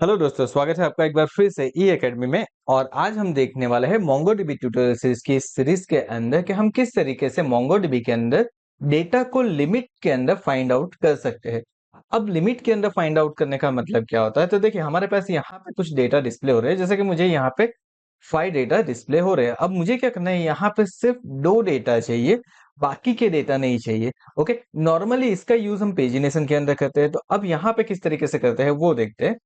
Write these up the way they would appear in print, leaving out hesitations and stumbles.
Hello दोस्तों, स्वागत है आपका एक बार फिर से ई एकेडमी में। और आज हम देखने वाले हैं मोंगोडीबी ट्यूटोरियल सीरीज की इस सीरीज के अंदर कि हम किस तरीके से मोंगोडीबी के अंदर डेटा को लिमिट के अंदर फाइंड आउट कर सकते हैं। अब लिमिट के अंदर फाइंड आउट करने का मतलब क्या होता है, तो देखिए हमारे पास यहाँ पे कुछ डेटा डिस्प्ले हो रहे हैं। जैसे कि मुझे यहाँ पे 5 डेटा डिस्प्ले हो रहे हैं। अब मुझे क्या करना है, यहाँ पे सिर्फ 2 डेटा चाहिए, बाकी के डेटा नहीं चाहिए। ओके, नॉर्मली इसका यूज हम पेजिनेशन के अंदर करते हैं। तो अब यहाँ पे किस तरीके से करते हैं वो देखते हैं।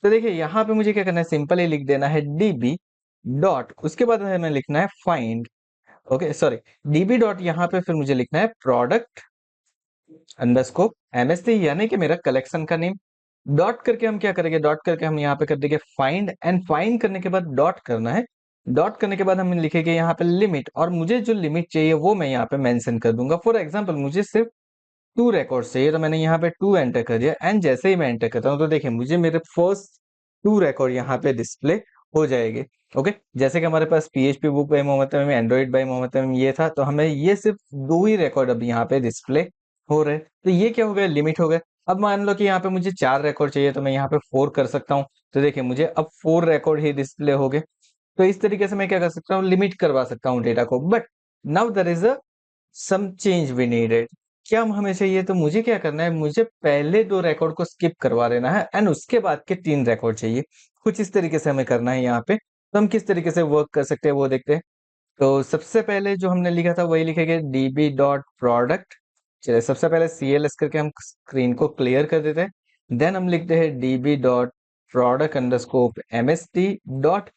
तो देखिए यहाँ पे मुझे क्या करना है, सिंपली लिख देना है डीबी डॉट, उसके बाद हमें लिखना है find. Okay sorry, dB dot यहाँ पे फिर मुझे लिखना है प्रोडक्ट अंडरस्कोर एमएससी, यानी कि मेरा कलेक्शन का नेम। डॉट करके हम क्या करेंगे, डॉट करके हम यहाँ पे कर देंगे फाइंड, एंड फाइंड करने के बाद डॉट करना है। डॉट करने के बाद हम लिखेंगे यहाँ पे लिमिट, और मुझे जो लिमिट चाहिए वो मैं यहाँ पे मेंशन कर दूंगा। फॉर एग्जांपल मुझे सिर्फ 2 रिकॉर्ड्स चाहिए, तो मैंने यहाँ पे 2 एंटर कर दिया। एंड जैसे ही मैं एंटर करता हूँ तो देखिए मुझे मेरे फर्स्ट 2 रिकॉर्ड यहाँ पे डिस्प्ले हो जाएंगे। ओके, जैसे कि हमारे पास PHP book by Mohammad Tamim, Android by Mohammad Tamim ये था, तो हमें ये सिर्फ 2 ही रिकॉर्ड अब यहाँ पे डिस्प्ले हो रहे हैं। तो ये क्या हो गया, लिमिट हो गया। अब मान लो कि यहाँ पे मुझे 4 रिकॉर्ड चाहिए, तो मैं यहाँ पे 4 कर सकता हूँ। तो देखिए मुझे अब 4 रिकॉर्ड ही डिस्प्ले हो गए। तो इस तरीके से मैं क्या कर सकता हूँ, लिमिट करवा सकता हूँ डेटा को। But now there is a some change we needed. क्या हमें चाहिए, तो मुझे क्या करना है, मुझे पहले 2 रिकॉर्ड को स्किप करवा देना है, एंड उसके बाद के 3 रिकॉर्ड चाहिए। कुछ इस तरीके से हमें करना है यहाँ पे। तो हम किस तरीके से वर्क कर सकते हैं वो देखते हैं। तो सबसे पहले जो हमने लिखा था वही लिखेंगे, डीबी डॉट प्रोडक्ट। चलिए सबसे पहले सीएलएस करके हम स्क्रीन को क्लियर कर देते हैं। देन हम लिखते हैं dB dot product अंडरस्कोप MST dot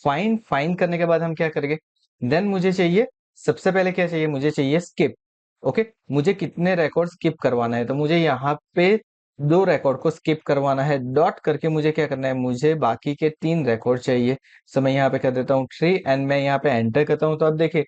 find. Find करने के बाद हम क्या करेंगे, देन मुझे चाहिए, सबसे पहले क्या चाहिए, मुझे चाहिए स्किप। ओके, मुझे कितने रिकॉर्ड स्किप करवाना है, तो मुझे यहाँ पे 2 रिकॉर्ड को स्किप करवाना है। डॉट करके मुझे क्या करना है, मुझे बाकी के 3 रिकॉर्ड चाहिए। सो मैं यहाँ पे कर देता हूँ 3, एंड मैं यहाँ पे एंटर करता हूँ। तो अब देखिए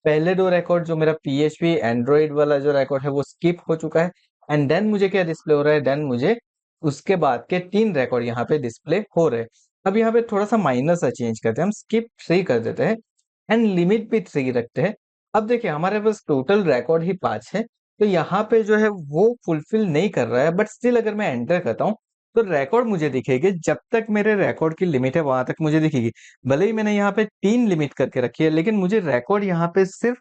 पहले 2 रिकॉर्ड जो मेरा पीएचपी एंड्रॉइड वाला जो रिकॉर्ड है वो स्किप हो चुका है। एंड देन मुझे क्या डिस्प्ले हो रहा है, देन मुझे उसके बाद के 3 रिकॉर्ड यहाँ पे डिस्प्ले हो रहे हैं। अब यहाँ पे थोड़ा सा माइनर सा चेंज करते हैं, हम स्किप 3 कर देते हैं, एंड लिमिट भी 3 रखते हैं। अब देखिए हमारे पास टोटल रिकॉर्ड ही 5 है। तो यहाँ पे जो है वो फुलफिल नहीं कर रहा है, बट स्टिल अगर मैं एंटर करता हूँ तो रिकॉर्ड मुझे दिखेगी। जब तक मेरे रिकॉर्ड की लिमिट है वहां तक मुझे दिखेगी। भले ही मैंने यहाँ पे 3 लिमिट करके रखी है, लेकिन मुझे रिकॉर्ड यहाँ पे सिर्फ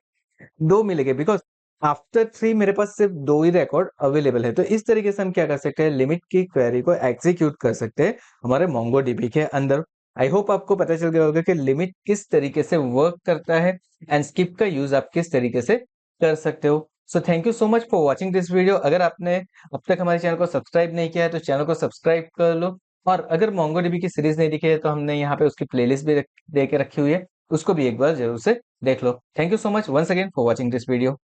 2 मिलेंगे, बिकॉज आफ्टर 3 मेरे पास सिर्फ 2 ही रिकॉर्ड अवेलेबल है। तो इस तरीके से हम क्या कर सकते हैं, लिमिट की क्वेरी को एग्जीक्यूट कर सकते हैं हमारे मोंगोडीबी के अंदर। आई होप आपको पता चल गया होगा कि लिमिट किस तरीके से वर्क करता है, एंड स्किप का यूज आप किस तरीके से कर सकते हो। So thank you so much for watching this video. अगर आपने अब तक हमारे चैनल को सब्सक्राइब नहीं किया है तो चैनल को सब्सक्राइब कर लो। और अगर मोंगोडीबी की सीरीज नहीं दिखी है तो हमने यहाँ पे उसकी प्लेलिस्ट भी दे के रखी हुई है, उसको भी एक बार जरूर से देख लो। Thank you so much once again for watching this video.